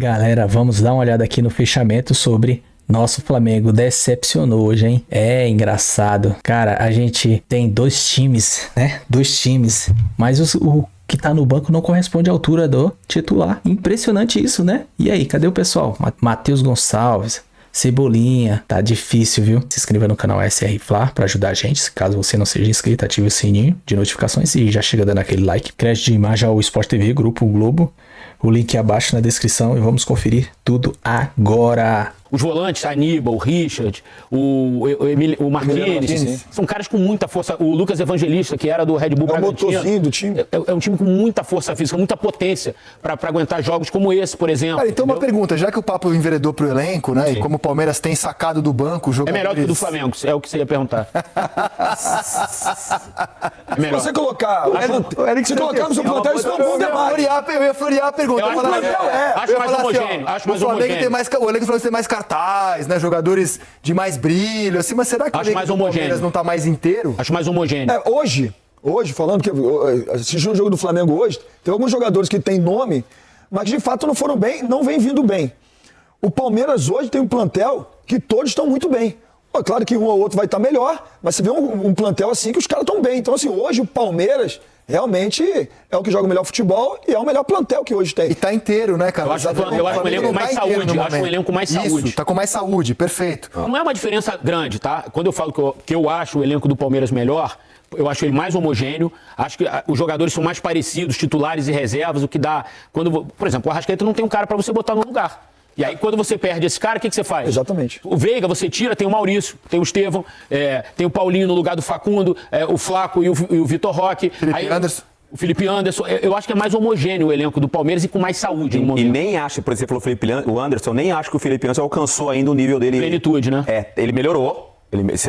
Galera, vamos dar uma olhada aqui no fechamento sobre nosso Flamengo. Decepcionou hoje, hein? É engraçado. Cara, a gente tem dois times, né? Dois times. Mas o que tá no banco não corresponde à altura do titular. Impressionante isso, né? E aí, cadê o pessoal? Matheus Gonçalves, Cebolinha. Tá difícil, viu? Se inscreva no canal SR Fla pra ajudar a gente. Caso você não seja inscrito, ative o sininho de notificações e já chega dando aquele like. Crédito de imagem ao Sport TV, Grupo Globo. O link abaixo na descrição e vamos conferir tudo agora. Os volantes, Aníbal, o Richard, o Marquinhos, são caras com muita força. O Lucas Evangelista, que era do Red Bull Bragantino. É o motorzinho do time. É um time com muita força física, muita potência para aguentar jogos como esse, por exemplo. Cara, então uma pergunta, já que o papo enveredou pro elenco, né? Sim. E como o Palmeiras tem sacado do banco o jogadores... É melhor que o do Flamengo, é o que você ia perguntar. É melhor. Se você colocar... Se colocarmos o plantel, isso não é um bom debate. Eu ia florear a pergunta. Acho mais homogêneo. O elenco do Flamengo tem mais cartaz, né? Jogadores de mais brilho, assim, mas será que o elenco do Palmeiras não tá mais inteiro? Acho mais homogêneo. Hoje, falando que assisti o jogo do Flamengo hoje, tem alguns jogadores que têm nome, mas de fato não foram bem, não vem vindo bem. O Palmeiras hoje tem um plantel que todos estão muito bem. Claro que um ou outro vai estar melhor, mas você vê um plantel assim que os caras estão bem. Então, assim, hoje o Palmeiras realmente é o que joga o melhor futebol e é o melhor plantel que hoje tem. E tá inteiro, né, cara? Eu acho um elenco mais saúde. Acho um elenco mais saúde. Isso, tá com mais saúde, perfeito. Não é uma diferença grande, tá? Quando eu falo que eu acho o elenco do Palmeiras melhor, eu acho ele mais homogêneo, acho que os jogadores são mais parecidos, titulares e reservas, o que dá... Por exemplo, o Arrascaeta não tem um cara para você botar no lugar. E aí, quando você perde esse cara, o que você faz? Exatamente. O Veiga, você tira, tem o Maurício, tem o Estevão, tem o Paulinho no lugar do Facundo, o Flaco e o Vitor Roque. O Felipe Anderson. Eu acho que é mais homogêneo o elenco do Palmeiras e com mais saúde. E nem acho, por exemplo, o Anderson, nem acho que o Felipe Anderson alcançou ainda o nível dele. Plenitude, né? Ele melhorou.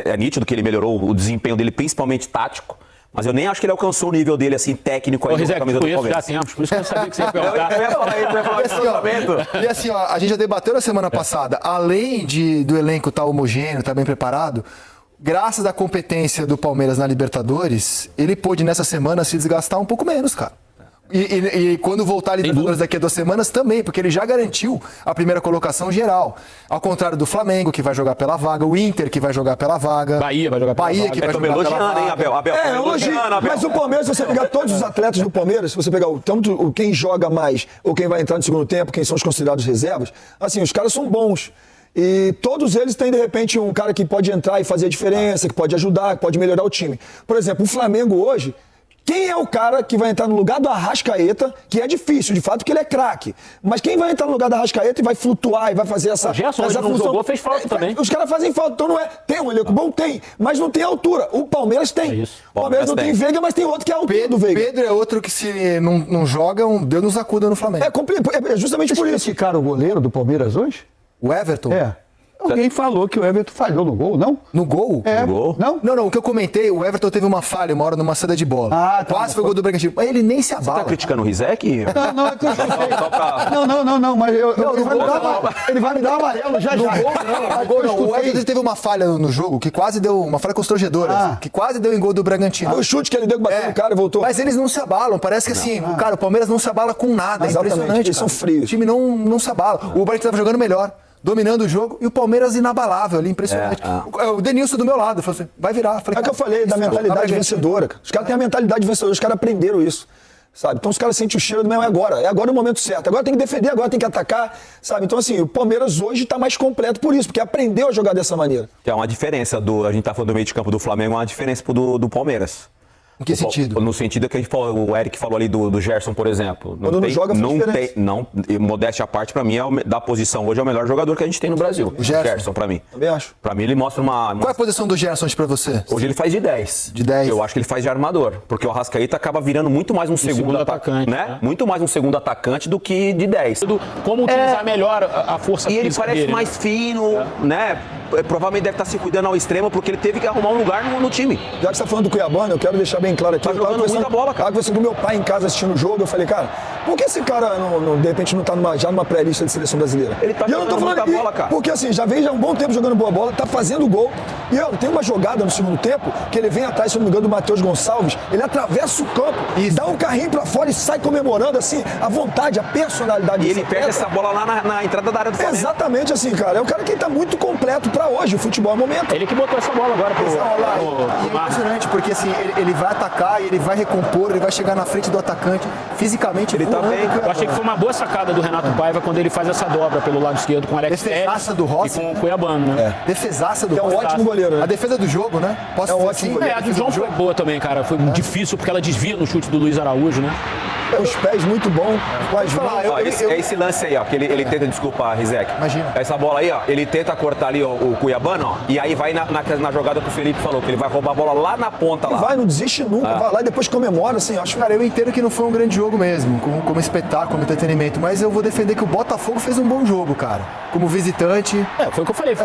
É nítido que ele melhorou o desempenho dele, principalmente tático. Mas eu nem acho que ele alcançou o nível dele, assim, técnico aí na camisa do Palmeiras. Já tempos, por isso que eu sabia que você ia perguntar. E assim, ó, a gente já debateu na semana passada, além do elenco estar homogêneo, estar bem preparado, graças à competência do Palmeiras na Libertadores, ele pôde nessa semana se desgastar um pouco menos, cara. E quando voltar a Libertadores daqui a 2 semanas também, porque ele já garantiu a primeira colocação geral. Ao contrário do Flamengo, que vai jogar pela vaga, o Inter, que vai jogar pela vaga. Bahia vai jogar pela vaga. Que vai jogar pela vaga. Hein, Abel? Mas o Palmeiras, se você pegar todos os atletas do Palmeiras, se você pegar tanto quem joga mais ou quem vai entrar no segundo tempo, quem são os considerados reservas, assim, os caras são bons. E todos eles têm, de repente, um cara que pode entrar e fazer a diferença, que pode ajudar, que pode melhorar o time. Por exemplo, o Flamengo hoje... Quem é o cara que vai entrar no lugar do Arrascaeta, que é difícil, de fato, porque ele é craque. Mas quem vai entrar no lugar do Arrascaeta e vai flutuar e vai fazer essa... O Gerson hoje não jogou, fez falta também. Os caras fazem falta, então não é... Tem um elenco bom? Tem, mas não tem altura. O Palmeiras tem. É isso. O Palmeiras não tem Veiga, mas tem outro que é a altura do Veiga. Pedro é outro que se não joga, Deus nos acuda no Flamengo. É justamente por isso. Esse cara, o goleiro do Palmeiras hoje? O Everton? É. Alguém falou que o Everton falhou no gol, não? No gol? É. No gol? Não? Não, o que eu comentei, o Everton teve uma falha uma hora numa saída de bola. Quase foi o gol do Bragantino. Mas ele nem se abala. Você tá criticando o Rizek? Não, é que eu escutei. Não, mas ele vai me dar um amarelo já. O Everton teve uma falha no jogo, que quase deu, uma falha constrangedora, que quase deu em gol do Bragantino. O chute que ele deu que bateu no cara e voltou. Mas eles não se abalam, parece que assim, cara, o Palmeiras não se abala com nada, é impressionante. Eles são frios. O time não se abala. O Bragantino estava jogando melhor, dominando o jogo, e o Palmeiras inabalável ali, impressionante. O Denilson do meu lado, falou assim, vai virar. É que eu falei da mentalidade vencedora. Os caras têm a mentalidade vencedora, os caras aprenderam isso. Sabe? Então os caras sentem o cheiro do mesmo, é agora o momento certo. Agora tem que defender, agora tem que atacar, sabe? Então assim, o Palmeiras hoje está mais completo por isso, porque aprendeu a jogar dessa maneira. Que é uma diferença a gente tá falando do meio de campo do Flamengo, é uma diferença do Palmeiras. Em que sentido? No sentido que o Eric falou ali do Gerson, por exemplo. Quando não joga, modéstia à parte, pra mim, da posição hoje, é o melhor jogador que a gente tem no Brasil. O Gerson, pra mim. Também acho. Pra mim, ele mostra uma... Qual é a posição do Gerson hoje pra você? Hoje ele faz de 10. De 10. Eu acho que ele faz de armador. Porque o Arrascaeta acaba virando muito mais um segundo atacante, né? Muito mais um segundo atacante do que de 10. Como utilizar melhor a força física E ele parece dele, mais fino, né? provavelmente deve estar se cuidando ao extremo, porque ele teve que arrumar um lugar no time. Já que você tá falando do Cuiabano, eu quero deixar bem claro aqui. Tá jogando muita bola, cara. Tava conversando com meu pai em casa assistindo o jogo, eu falei, cara, por que esse cara, de repente, não tá já numa pré-lista de seleção brasileira? Ele tá jogando muita bola, cara. Porque assim, já vem um bom tempo jogando boa bola, tá fazendo gol. E tem uma jogada no segundo tempo, que ele vem atrás, se não me engano, do Matheus Gonçalves, ele atravessa o campo, dá um carrinho pra fora e sai comemorando, assim, a vontade, a personalidade. E ele perde essa bola lá na entrada da área do Flamengo. Exatamente assim, cara. É o cara que tá muito completo pra hoje, o futebol é o momento. Ele que botou essa bola agora pro E é impressionante, porque assim, ele vai atacar, ele vai recompor, ele vai chegar na frente do atacante. Fisicamente, ele tá bem. Eu achei que foi uma boa sacada do Renato Paiva quando ele faz essa dobra pelo lado esquerdo com o Alex Defesaça do Rossi. e com o Cuiabano, né? Defesaça do É um Rossi. ótimo goleiro, né? A defesa do jogo, né? Posso dizer ótimo assim? goleiro. A do João foi boa também, cara. Foi difícil porque ela desvia no chute do Luiz Araújo, né? Os pés muito bom, com as mãos. Ó, esse lance aí, ó, que ele tenta, desculpa, Rizek. Imagina. Essa bola aí, ó, ele tenta cortar ali o Cuiabano, ó, e aí vai na jogada que o Felipe falou, que ele vai roubar a bola lá na ponta. Lá. Vai, não desiste nunca, vai lá e depois comemora, assim, acho. Cara, eu entendo que não foi um grande jogo mesmo, como espetáculo, como entretenimento, mas eu vou defender que o Botafogo fez um bom jogo, cara. Como visitante. Foi o que eu falei.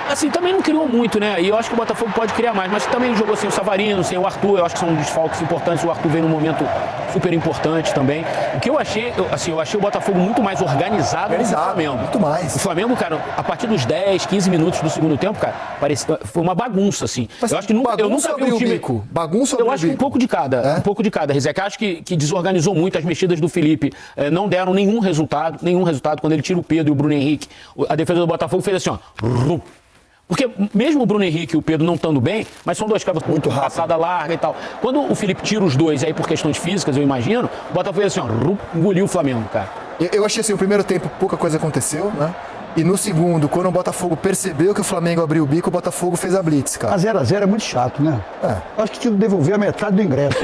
Assim, também não criou muito, né? E eu acho que o Botafogo pode criar mais, mas também jogou sem o Savarino, sem o Arthur, eu acho que são desfalques importantes. O Arthur veio num momento super importante também. O que eu achei, eu achei o Botafogo muito mais organizado do que o Flamengo. Muito mais. O Flamengo, cara, a partir dos 10, 15 minutos do segundo tempo, cara, foi uma bagunça, assim. Mas eu acho que eu nunca vi um time... Bagunça Eu acho que um pouco de cada, Rizek. Acho que desorganizou muito as mexidas do Felipe. Não deram nenhum resultado. Quando ele tira o Pedro e o Bruno Henrique, a defesa do Botafogo fez assim, ó. Porque mesmo o Bruno Henrique e o Pedro não estando bem, mas são dois caras muito passada larga e tal. Quando o Felipe tira os dois aí por questões físicas, eu imagino, o Botafogo fez assim, ó, engoliu o Flamengo, cara. Eu achei assim, o primeiro tempo pouca coisa aconteceu, né? E no segundo, quando o Botafogo percebeu que o Flamengo abriu o bico, o Botafogo fez a blitz, cara. A 0x0 é muito chato, né? Acho que tinha que devolver a metade do ingresso.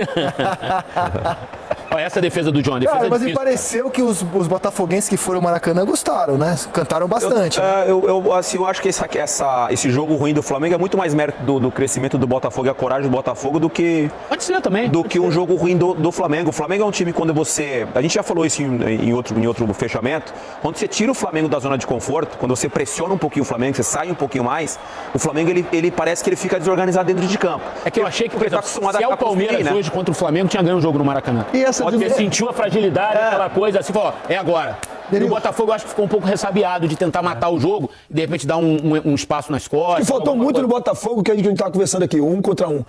Olha essa defesa do John, defesa Cara, mas me difícil. pareceu que os botafoguenses que foram ao Maracanã gostaram, né? Cantaram bastante. Eu acho que esse jogo ruim do Flamengo é muito mais mérito do crescimento do Botafogo e a coragem do Botafogo do que... Pode ser também. Do que um jogo ruim do Flamengo. O Flamengo é um time quando você... A gente já falou isso em outro fechamento. Quando você tira o Flamengo da zona de conforto, quando você pressiona um pouquinho o Flamengo, você sai um pouquinho mais, o Flamengo ele parece que ele fica desorganizado dentro de campo. É que eu achei que, por exemplo, se acostumado é a o Palmeiras construir, né? hoje contra o Flamengo, tinha ganho o jogo no Maracanã. E essa Pode ter sentiu a fragilidade, aquela coisa assim, falou, é agora. E o Botafogo, eu acho que ficou um pouco ressabiado de tentar matar o jogo e de repente dar um espaço nas costas. E faltou muito no Botafogo, que a gente tá conversando aqui, 1 contra 1.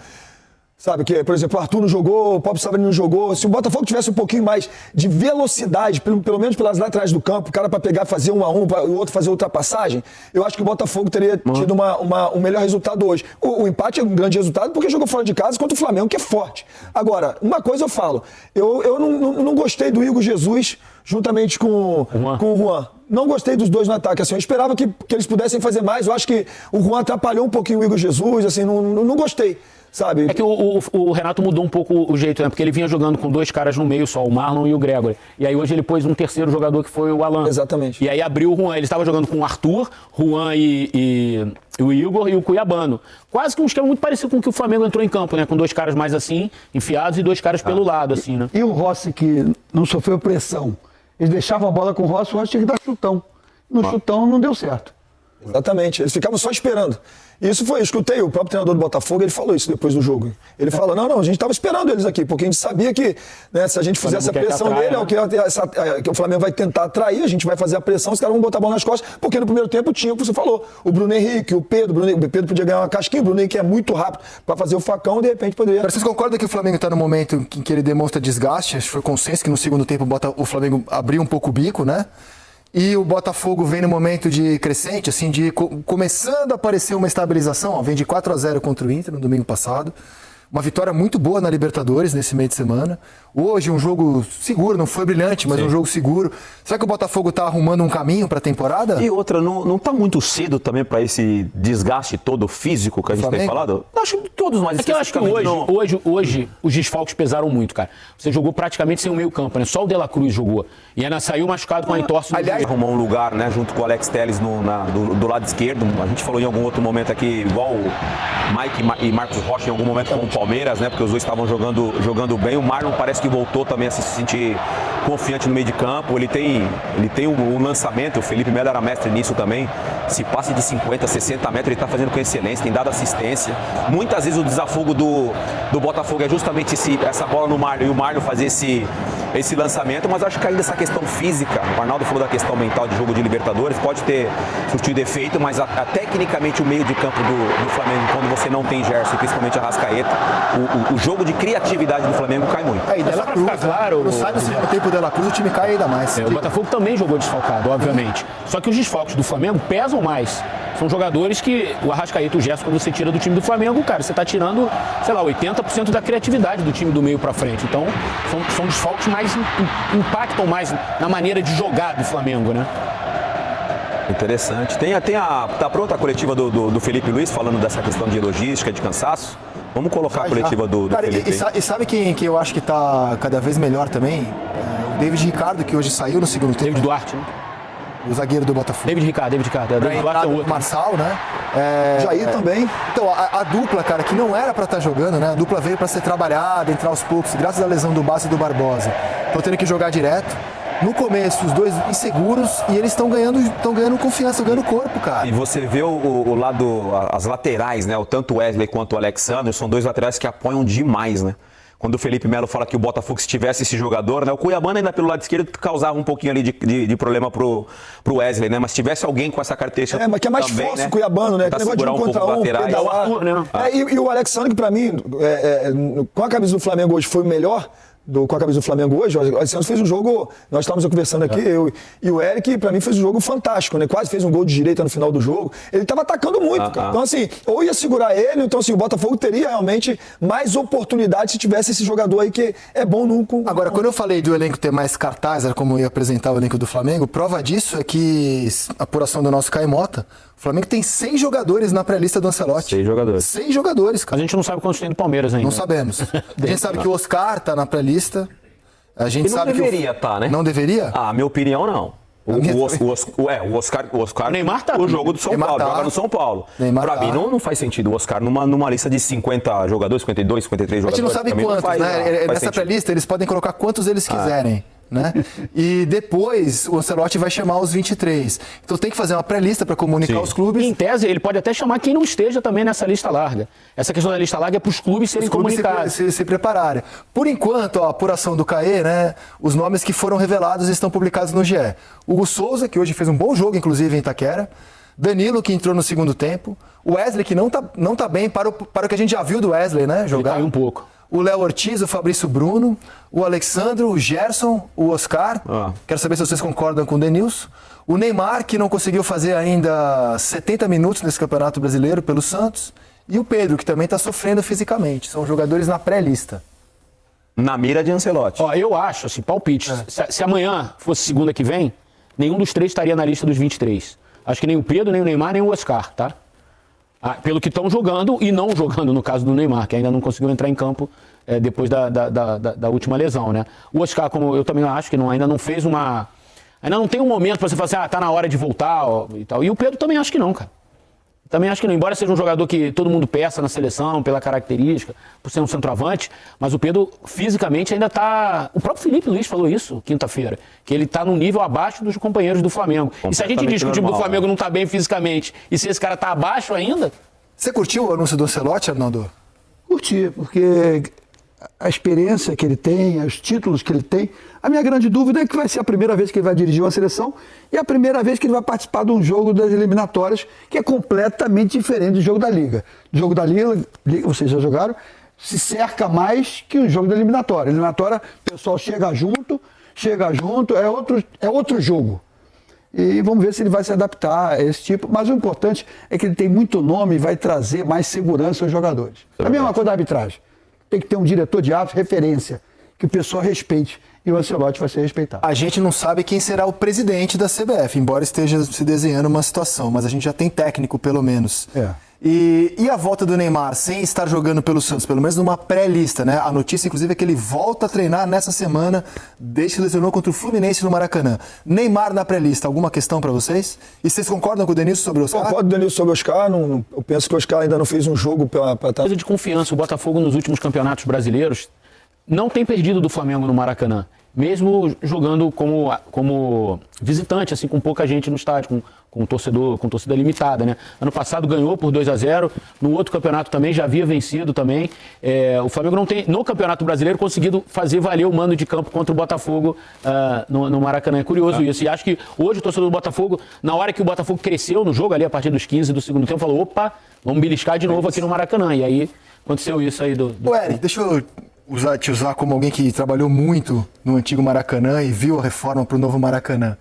Sabe, que, por exemplo, o Arthur não jogou, o Pablo Savarino não jogou. Se o Botafogo tivesse um pouquinho mais de velocidade, pelo menos pelas laterais do campo, o cara para pegar, fazer 1 a 1, o outro fazer ultrapassagem, eu acho que o Botafogo teria tido um melhor resultado hoje. O empate é um grande resultado porque jogou fora de casa contra o Flamengo, que é forte. Agora, uma coisa eu falo, eu não gostei do Igor Jesus juntamente com o Juan. Não gostei dos dois no ataque, assim, eu esperava que eles pudessem fazer mais. Eu acho que o Juan atrapalhou um pouquinho o Igor Jesus, assim, não gostei. Sabe? É que o Renato mudou um pouco o jeito, né? Porque ele vinha jogando com 2 caras no meio só, o Marlon e o Gregory. E aí hoje ele pôs um terceiro jogador que foi o Alan. Exatamente. E aí abriu o Juan. Ele estava jogando com o Arthur, Juan e o Igor e o Cuiabano. Quase que um esquema muito parecido com o que o Flamengo entrou em campo, né? Com 2 caras mais assim, enfiados, e 2 caras pelo lado, assim, né? E o Rossi, que não sofreu pressão, eles deixavam a bola com o Rossi tinha que dar chutão. No chutão não deu certo. Exatamente, eles ficavam só esperando. Isso foi, eu escutei o próprio treinador do Botafogo, ele falou isso depois do jogo. Ele falou, não, a gente estava esperando eles aqui, porque a gente sabia que, né, se a gente fizesse a pressão dele, que o Flamengo vai tentar atrair, a gente vai fazer a pressão, os caras vão botar a bola nas costas, porque no primeiro tempo tinha o que você falou, o Bruno Henrique, o Pedro podia ganhar uma casquinha, o Bruno Henrique é muito rápido para fazer o facão, de repente poderia... Vocês concordam que o Flamengo está no momento em que ele demonstra desgaste? Acho que foi consenso que no segundo tempo o Flamengo abriu um pouco o bico, né? E o Botafogo vem no momento de crescente, assim, de começando a aparecer uma estabilização. Vem de 4-0 contra o Inter no domingo passado. Uma vitória muito boa na Libertadores nesse meio de semana. Hoje um jogo seguro, não foi brilhante, mas um jogo seguro. Será que o Botafogo está arrumando um caminho para a temporada? E outra, não está muito cedo também para esse desgaste todo físico que a gente tem falado? Acho que todos nós... É que eu acho que hoje os desfalques pesaram muito, cara. Você jogou praticamente sem o meio campo, né? Só o De La Cruz jogou. E ainda saiu machucado com a entorse. Aliás, arrumou um lugar, né, junto com o Alex Telles do lado esquerdo. A gente falou em algum outro momento aqui, igual o Mike e Marcos Rocha em algum momento com o Palmeiras, né? Porque os dois estavam jogando bem. O Marlon parece que voltou também a se sentir confiante no meio de campo. Ele tem um lançamento, o Felipe Melo era mestre nisso também. se passe de 50, 60 metros, ele está fazendo com excelência, tem dado assistência. Muitas vezes o desafogo do Botafogo é justamente essa bola no Marlon e o Marlon fazer esse lançamento, mas acho que ainda essa questão física, o Arnaldo falou da questão mental de jogo de Libertadores, pode ter surtido efeito, mas tecnicamente o meio de campo do Flamengo, quando você não tem Gerson, principalmente a Arrascaeta, o jogo de criatividade do Flamengo cai muito. E Dela Cruz, claro, não sai do segundo tempo Dela Cruz, o time cai ainda mais. O Botafogo também jogou desfalcado, obviamente. Só que os desfalques do Flamengo pesam mais. São jogadores que o Arrascaeta e o Gerson, quando você tira do time do Flamengo, cara, você está tirando, sei lá, 80% da criatividade do time do meio para frente. Então, são desfalques mais impactam mais na maneira de jogar do Flamengo, né? Interessante. Tá pronta a coletiva do Felipe Luiz falando dessa questão de logística, de cansaço? Vamos colocar a coletiva do Cara, Felipe. E sabe quem eu acho que tá cada vez melhor também? O David Ricardo, que hoje saiu no segundo tempo. David Duarte, né? O zagueiro do Botafogo. David Ricardo. David Duarte é o outro. Marçal, né? Jair também. Então, a dupla, cara, que não era pra estar jogando, né? A dupla veio pra ser trabalhada, entrar aos poucos, graças à lesão do Bassi e do Barbosa. Estão tendo que jogar direto. No começo, os dois inseguros e eles estão ganhando confiança, estão ganhando corpo, cara. E você vê o lado, as laterais, né? Tanto o Wesley quanto o Alexandre, são dois laterais que apoiam demais, né? Quando o Felipe Melo fala que o Botafogo, se tivesse esse jogador, né? O Cuiabano ainda pelo lado esquerdo causava um pouquinho ali de problema pro Wesley, né? Mas se tivesse alguém com essa característica. Mas que é mais também, forte né? o Cuiabano, né? Pra Que negócio de segurar contra laterais. pedalar. E o Alexandre, que pra mim, com a camisa do Flamengo hoje, foi o melhor. Com a camisa do Flamengo hoje, o Alexandre fez um jogo, nós estávamos conversando aqui, eu e o Eric, pra mim fez um jogo fantástico, né? Quase fez um gol de direita no final do jogo. Ele estava atacando muito, cara. Então, assim, ou ia segurar ele, então, assim, o Botafogo teria realmente mais oportunidade se tivesse esse jogador aí que é bom no. Agora, quando eu falei do elenco ter mais cartaz, era como eu ia apresentar o elenco do Flamengo, prova disso é que a apuração do nosso Caimota, o Flamengo tem 6 jogadores na pré-lista do Ancelotti. 6 jogadores. 6 jogadores, Mas cara. a gente não sabe quantos tem do Palmeiras ainda. Não sabemos. A gente sabe que o Oscar tá na pré-lista. A gente E não sabe deveria estar, né? Não deveria? Ah, minha opinião, não. O Oscar. O Neymar tá. O jogo do São Neymar Paulo, tá. joga no São Paulo. Neymar Pra tá. mim não faz sentido o Oscar numa lista de 50 jogadores, 52, 53 A gente jogadores. não sabe Pra mim quantos, faz né? Nessa sentido. pré-lista eles podem colocar quantos eles quiserem. Né? E depois o Ancelotti vai chamar os 23. Então tem que fazer uma pré-lista para comunicar os clubes. E, em tese, ele pode até chamar quem não esteja também nessa lista larga. Essa questão da lista larga é para os clubes serem comunicados. Se prepararem. Por enquanto, a apuração do CAE, né? Os nomes que foram revelados estão publicados no GE. Hugo Souza, que hoje fez um bom jogo, inclusive em Itaquera. Danilo, que entrou no segundo tempo. O Wesley, que não tá bem para o que a gente já viu do Wesley, né? Jogar. Ele caiu um pouco. O Léo Ortiz, o Fabrício Bruno, o Alexandre, o Gerson, o Oscar. Quero saber se vocês concordam com o Denilson. O Neymar, que não conseguiu fazer ainda 70 minutos nesse Campeonato Brasileiro pelo Santos. E o Pedro, que também está sofrendo fisicamente. São jogadores na pré-lista. Na mira de Ancelotti. Ó, eu acho, assim, palpite. Se amanhã fosse segunda que vem, nenhum dos três estaria na lista dos 23. Acho que nem o Pedro, nem o Neymar, nem o Oscar, tá? Pelo que estão jogando e não jogando, no caso do Neymar, que ainda não conseguiu entrar em campo depois da última lesão, né? O Oscar, como eu também acho que ainda não fez uma... Ainda não tem um momento para você falar assim, tá na hora de voltar e tal. E o Pedro também acho que não, cara. Também acho que não. Embora seja um jogador que todo mundo peça na seleção, pela característica, por ser um centroavante, mas o Pedro fisicamente ainda tá... O próprio Felipe Luiz falou isso quinta-feira, que ele tá num nível abaixo dos companheiros do Flamengo. E se a gente diz que o time do Flamengo não tá bem fisicamente, e se esse cara tá abaixo ainda... Você curtiu o anúncio do Ancelotti, Arnaldo? Curti, porque a experiência que ele tem, os títulos que ele tem, a minha grande dúvida é que vai ser a primeira vez que ele vai dirigir uma seleção e a primeira vez que ele vai participar de um jogo das eliminatórias que é completamente diferente do jogo da Liga. O jogo da Liga, vocês já jogaram, se cerca mais que o jogo da eliminatória. A eliminatória, o pessoal chega junto, é outro jogo. E vamos ver se ele vai se adaptar a esse tipo. Mas o importante é que ele tem muito nome e vai trazer mais segurança aos jogadores. A mesma coisa da arbitragem. Tem que ter um diretor de árbitros, referência, que o pessoal respeite. E o Ancelotti vai ser respeitado. A gente não sabe quem será o presidente da CBF, embora esteja se desenhando uma situação, mas a gente já tem técnico, pelo menos. E a volta do Neymar, sem estar jogando pelo Santos, pelo menos numa pré-lista, né? A notícia, inclusive, é que ele volta a treinar nessa semana, desde que lesionou contra o Fluminense no Maracanã. Neymar na pré-lista, alguma questão para vocês? E vocês concordam com o Denilson sobre o Oscar? Concordo com o Denilson sobre o Oscar. Eu penso que o Oscar ainda não fez um jogo para estar... Coisa de confiança. O Botafogo, nos últimos campeonatos brasileiros, não tem perdido do Flamengo no Maracanã. mesmo jogando como visitante, assim, com pouca gente no estádio, com torcida limitada, né? Ano passado ganhou por 2-0, no outro campeonato também já havia vencido também. O Flamengo não tem, no Campeonato Brasileiro, conseguido fazer valer o mando de campo contra o Botafogo no Maracanã. É curioso isso. E acho que hoje o torcedor do Botafogo, na hora que o Botafogo cresceu no jogo, ali a partir dos 15 do segundo tempo, falou, opa, vamos beliscar de novo aqui no Maracanã. E aí aconteceu isso aí Ô, Eric, deixa eu te usar como alguém que trabalhou muito no antigo Maracanã e viu a reforma para o novo Maracanã.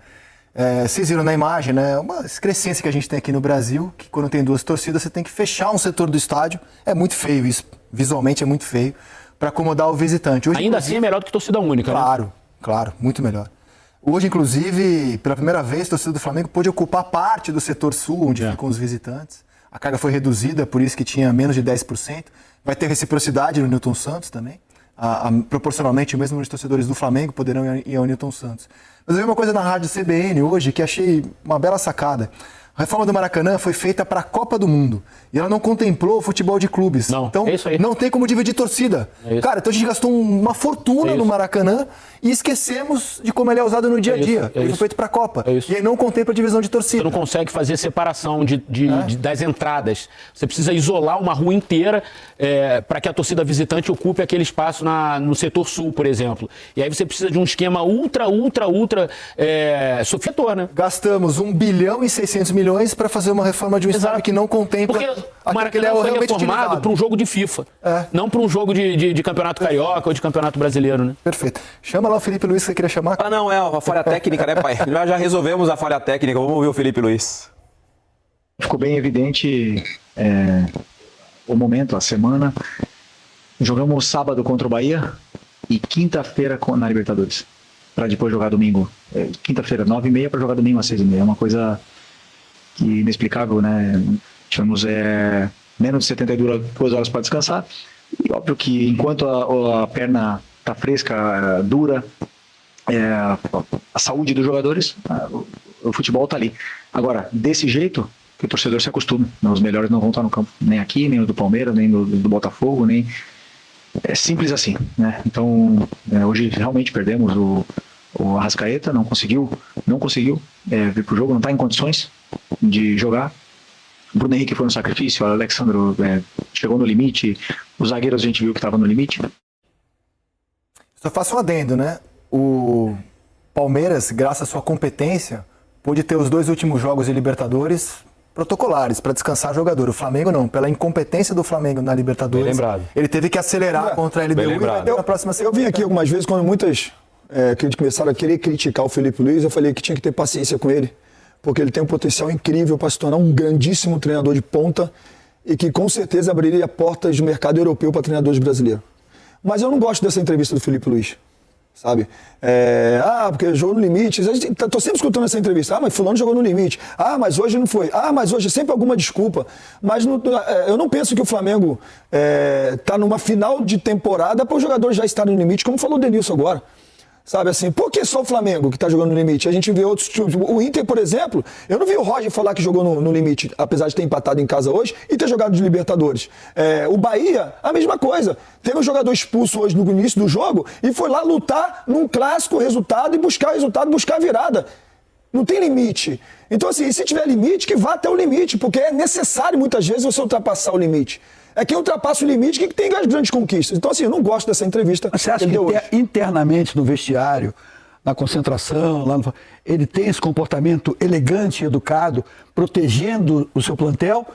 Vocês viram na imagem, né? Uma excrescência que a gente tem aqui no Brasil, que quando tem duas torcidas você tem que fechar um setor do estádio. É muito feio isso, visualmente é muito feio, para acomodar o visitante. Hoje, ainda assim é melhor do que torcida única, claro, né? Claro, muito melhor. Hoje, inclusive, pela primeira vez, a torcida do Flamengo pôde ocupar parte do setor sul, onde ficam os visitantes. A carga foi reduzida, por isso que tinha menos de 10%. Vai ter reciprocidade no Newton Santos também. Proporcionalmente, mesmo os torcedores do Flamengo poderão ir ao Newton Santos. Mas eu vi uma coisa na rádio CBN hoje que achei uma bela sacada. A reforma do Maracanã foi feita para a Copa do Mundo. E ela não contemplou o futebol de clubes. Não, então, é isso aí. não tem como dividir torcida. Cara, então a gente gastou uma fortuna no Maracanã e esquecemos de como ele é usado no dia a dia. Ele foi feito para a Copa. E aí não contempla a divisão de torcida. Você não consegue fazer separação das entradas. Você precisa isolar uma rua inteira para que a torcida visitante ocupe aquele espaço no setor sul, por exemplo. E aí você precisa de um esquema ultra sofredor, né? Gastamos 1 bilhão e 600 milhões para fazer uma reforma de um estádio que não contempla. Porque o Maracanã foi reformado para um jogo de FIFA, não para um jogo de campeonato carioca ou de campeonato brasileiro, né? Perfeito. Chama lá o Felipe Luiz que você queria chamar. Não, é a falha técnica, né, pai? Já resolvemos a falha técnica, vamos ouvir o Felipe Luiz. Ficou bem evidente o momento, a semana. Jogamos sábado contra o Bahia e quinta-feira na Libertadores, para depois jogar domingo. Quinta-feira, 9h30 para jogar domingo às 6h30. É uma coisa inexplicável, né? Tivemos menos de 72 horas para descansar. E óbvio que enquanto a perna está fresca, dura, a saúde dos jogadores, o futebol está ali. Agora, desse jeito, que o torcedor se acostume. Os melhores não vão estar no campo, nem aqui, nem o do Palmeiras, nem do Botafogo, nem... É simples assim, né? Então, hoje realmente perdemos o Arrascaeta, não conseguiu vir pro jogo, não está em condições de jogar. O Bruno Henrique foi no sacrifício, o Alexandro chegou no limite, os zagueiros a gente viu que estava no limite. Só faço um adendo, né? O Palmeiras, graças à sua competência, pôde ter os 2 últimos jogos de Libertadores protocolares para descansar jogador. O Flamengo não, pela incompetência do Flamengo na Libertadores. Bem lembrado. Ele teve que acelerar contra a LDU e vai ter na próxima semana. Eu vim aqui algumas vezes quando muitas começaram a querer criticar o Felipe Luiz, eu falei que tinha que ter paciência com ele, porque ele tem um potencial incrível para se tornar um grandíssimo treinador de ponta e que com certeza abriria portas do mercado europeu para treinadores brasileiros. Mas eu não gosto dessa entrevista do Felipe Luiz, sabe? Porque jogou no limite. Estou sempre escutando essa entrevista. Mas fulano jogou no limite. Mas hoje não foi. Mas hoje sempre alguma desculpa. Mas eu não penso que o Flamengo está numa final de temporada para os jogadores já estarem no limite, como falou o Denilson agora. Sabe assim, por que só o Flamengo que está jogando no limite? A gente vê outros times. O Inter, por exemplo, eu não vi o Roger falar que jogou no limite, apesar de ter empatado em casa hoje e ter jogado de Libertadores. O Bahia, a mesma coisa. Teve um jogador expulso hoje no início do jogo e foi lá lutar num clássico resultado e buscar a virada. Não tem limite. Então, assim, se tiver limite, que vá até o limite, porque é necessário muitas vezes você ultrapassar o limite. É quem ultrapassa o limite que tem as grandes conquistas. Então, assim, eu não gosto dessa entrevista. Você acha que internamente no vestiário, na concentração, ele tem esse comportamento elegante e educado, protegendo o seu plantel,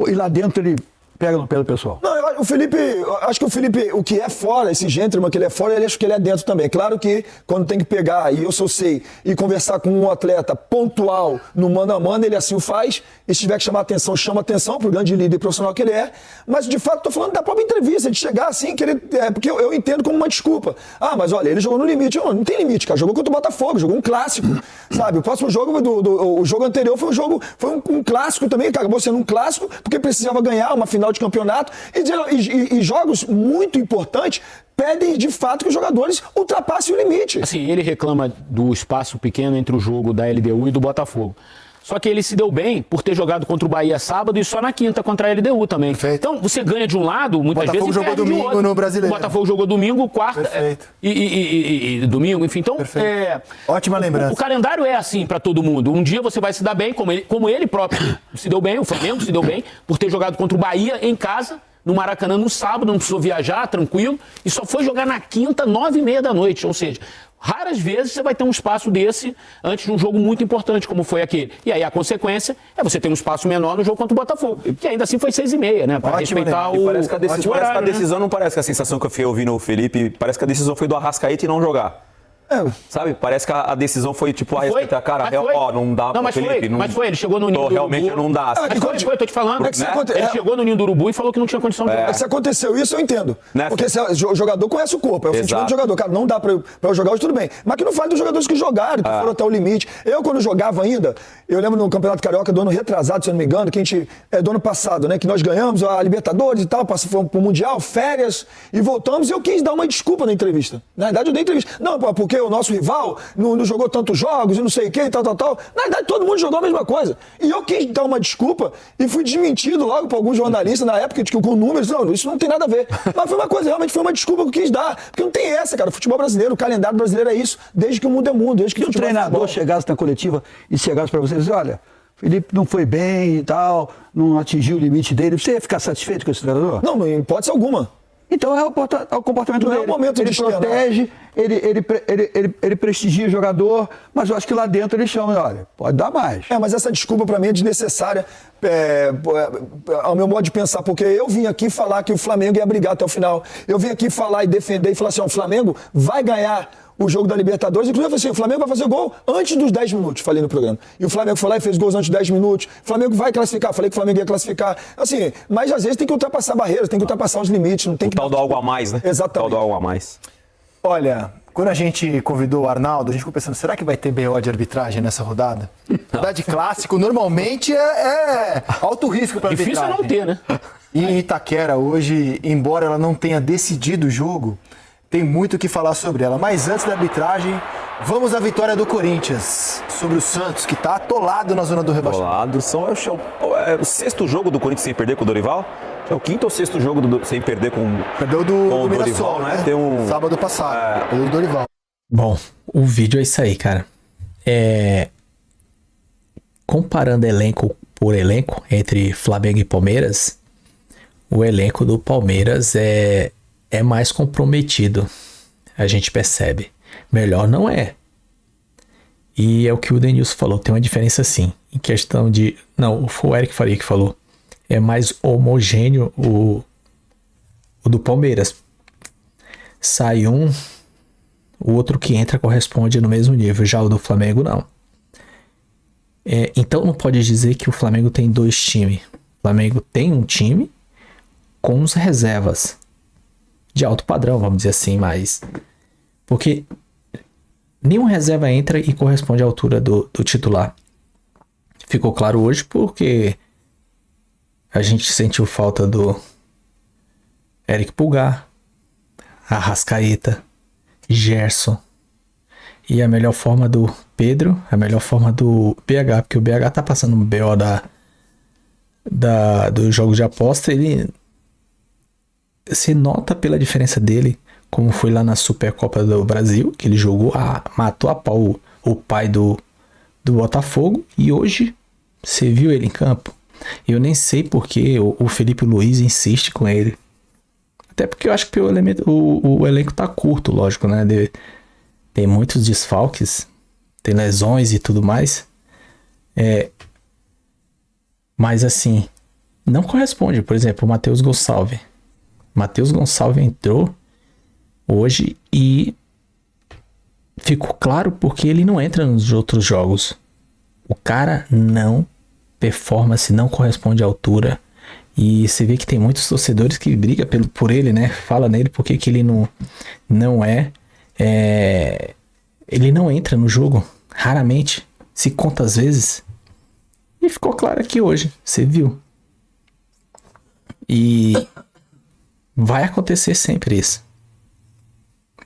e lá dentro ele pega no pé do pessoal? Não, acho que o Felipe, o que é fora, esse gentleman que ele é fora, ele acha que ele é dentro também. Claro que quando tem que pegar, e eu sei, e conversar com um atleta pontual no mano a mano, ele assim o faz, e se tiver que chamar atenção, chama atenção pro grande líder profissional que ele é, mas de fato estou falando da própria entrevista, de chegar assim, que ele, porque eu entendo como uma desculpa. Mas olha, ele jogou no limite. Não tem limite, cara, jogou contra o Botafogo, jogou um clássico, sabe? O próximo jogo, o jogo anterior foi um clássico também, que acabou sendo um clássico, porque precisava ganhar uma final de campeonato, e jogos muito importantes pedem de fato que os jogadores ultrapassem o limite. Assim, ele reclama do espaço pequeno entre o jogo da LDU e do Botafogo. Só que ele se deu bem por ter jogado contra o Bahia sábado e só na quinta contra a LDU também. Perfeito. Então, você ganha de um lado, muitas Botafogo vezes, e jogou perde de domingo outro. no Brasileiro. O Botafogo jogou domingo, quarta Perfeito. e domingo, enfim. Então, Ótima lembrança. o calendário é assim para todo mundo. Um dia você vai se dar bem, como ele próprio se deu bem, o Flamengo se deu bem, por ter jogado contra o Bahia em casa, no Maracanã, no sábado, não precisou viajar, tranquilo, e só foi jogar na quinta, 9h30 da noite. Ou seja, raras vezes você vai ter um espaço desse antes de um jogo muito importante, como foi aquele. E aí a consequência é você ter um espaço menor no jogo contra o Botafogo. Que ainda assim foi 6h30, né? Para respeitar o. Parece que a decisão, horário, não parece que a sensação que eu ouvi no Felipe, parece que a decisão foi do Arrascaeta e não jogar. Sabe? Parece que a decisão foi tipo, respeitar, cara, não dá não, pro Felipe. Mas foi, ele chegou no ninho do realmente Urubu. não dá. Mas foi, tô te falando. Ele chegou no ninho do Urubu e falou que não tinha condição de jogar. Se aconteceu isso, eu entendo. Né, porque o jogador conhece o corpo, é o sentimento do jogador. Cara, não dá pra eu jogar hoje, tudo bem. Mas que não fale dos jogadores que jogaram, que foram até o limite. Eu, quando jogava ainda, eu lembro no Campeonato Carioca do ano retrasado, se eu não me engano, que a gente, do ano passado, né, que nós ganhamos a Libertadores e tal, fomos pro Mundial, férias, e voltamos, e eu quis dar uma desculpa na entrevista. Na verdade, eu dei entrevista. Não, porque o nosso rival não jogou tantos jogos e não sei o que e tal. Na verdade, todo mundo jogou a mesma coisa. E eu quis dar uma desculpa e fui desmentido logo por alguns jornalistas na época, com números. Não, isso não tem nada a ver. Mas foi uma coisa, realmente foi uma desculpa que eu quis dar. Porque não tem essa, cara. O futebol brasileiro, o calendário brasileiro é isso, desde que o mundo é mundo. Desde que Se o treinador chegasse na coletiva e chegasse para você e disse, olha, Felipe não foi bem e tal, não atingiu o limite dele, você ia ficar satisfeito com esse treinador? Não, em hipótese alguma. Então é o comportamento Não dele. é o momento ele de protege, ele prestigia o jogador, mas eu acho que lá dentro ele chama, olha, pode dar mais. Mas essa desculpa pra mim é desnecessária, ao meu modo de pensar, porque eu vim aqui falar que o Flamengo ia brigar até o final. Eu vim aqui falar e defender e falar assim, o Flamengo vai ganhar o jogo da Libertadores. Inclusive, eu falei assim, o Flamengo vai fazer gol antes dos 10 minutos, falei no programa. E o Flamengo foi lá e fez gols antes dos 10 minutos. O Flamengo vai classificar, falei que o Flamengo ia classificar. Assim, mas às vezes tem que ultrapassar barreiras, tem que ultrapassar os limites. Não tem que tal do algo a mais, né? Exatamente. O tal do algo a mais. Olha, quando a gente convidou o Arnaldo, a gente ficou pensando, será que vai ter BO de arbitragem nessa rodada? Rodada de clássico, normalmente é alto risco para arbitragem. Difícil não ter, né? E em Itaquera hoje, embora ela não tenha decidido o jogo, tem muito o que falar sobre ela. Mas antes da arbitragem, vamos à vitória do Corinthians sobre o Santos, que está atolado na zona do rebaixamento. É o sexto jogo do Corinthians sem perder com o Dorival? É o quinto ou sexto jogo sem perder com Perdeu com do o Mirassol, Dorival, né? Tem sábado passado. Perdeu do Dorival. Bom, o vídeo é isso aí, cara. Comparando elenco por elenco entre Flamengo e Palmeiras, o elenco do Palmeiras é mais comprometido. A gente percebe. Melhor não é. E é o que o Denilson falou. Tem uma diferença sim. Em questão de... Não, foi o Eric Faria que falou. É mais homogêneo o do Palmeiras. Sai um, o outro que entra corresponde no mesmo nível. Já o do Flamengo, não. Então não pode dizer que o Flamengo tem dois times. O Flamengo tem um time com os reservas de alto padrão, vamos dizer assim, mas... Porque nenhum reserva entra e corresponde à altura do titular. Ficou claro hoje porque a gente sentiu falta do Eric Pulgar, Arrascaeta, Gerson. E a melhor forma do Pedro, a melhor forma do BH, porque o BH tá passando um BO do jogo de aposta, ele... Você nota pela diferença dele, como foi lá na Supercopa do Brasil, que ele jogou, matou a pau o pai do Botafogo, e hoje você viu ele em campo. Eu nem sei porque o Felipe Luiz insiste com ele. Até porque eu acho que o elenco tá curto, lógico, né? Tem muitos desfalques, tem lesões e tudo mais. Mas assim, não corresponde. Por exemplo, o Matheus Gonçalves. Matheus Gonçalves entrou hoje e ficou claro porque ele não entra nos outros jogos. O cara não performance, não corresponde à altura. E você vê que tem muitos torcedores que brigam por ele, né? Fala nele porque que ele não é. Ele não entra no jogo, raramente, se conta às vezes. E ficou claro aqui hoje, você viu. E vai acontecer sempre isso.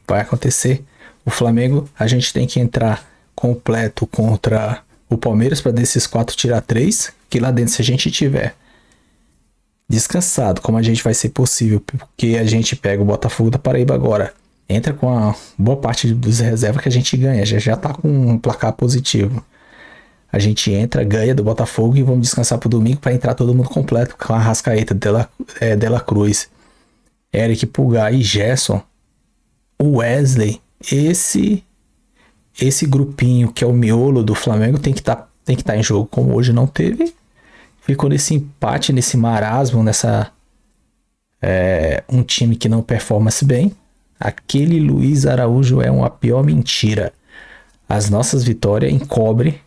Vai acontecer. O Flamengo, a gente tem que entrar completo contra o Palmeiras para desses 4 tirar 3, que lá dentro, se a gente tiver descansado, como a gente vai ser possível, porque a gente pega o Botafogo da Paraíba agora, entra com a boa parte dos reservas que a gente ganha, já tá com um placar positivo. A gente entra, ganha do Botafogo e vamos descansar pro domingo para entrar todo mundo completo, com a Arrascaeta, Dela Cruz, Eric Pulgar e Gerson, o Wesley. Esse grupinho que é o miolo do Flamengo tem que tá em jogo, como hoje não teve. Ficou nesse empate, nesse marasmo, um time que não performa-se bem. Aquele Luiz Araújo é uma pior mentira. As nossas vitórias encobrem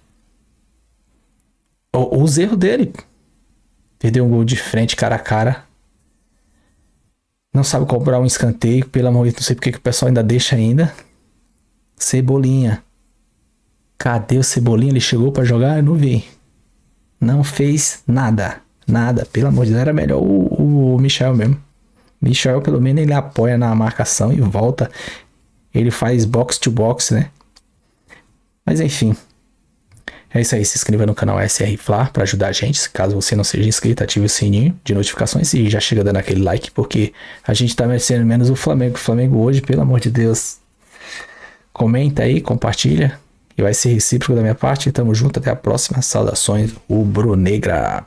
os erros dele. Perdeu um gol de frente, cara a cara. Não sabe cobrar um escanteio. Pelo amor de Deus, não sei porque que o pessoal ainda deixa ainda. Cebolinha. Cadê o Cebolinha? Ele chegou pra jogar? Eu não vi. Não fez nada. Nada. Pelo amor de Deus, era melhor o Michel mesmo. Michel, pelo menos, ele apoia na marcação e volta. Ele faz box to box, né? Mas enfim. É isso aí. Se inscreva no canal SR Fla para ajudar a gente. Caso você não seja inscrito, ative o sininho de notificações e já chega dando aquele like, porque a gente tá merecendo menos o Flamengo. O Flamengo hoje, pelo amor de Deus. Comenta aí, compartilha. E vai ser recíproco da minha parte. Tamo junto, até a próxima. Saudações, rubro-negra.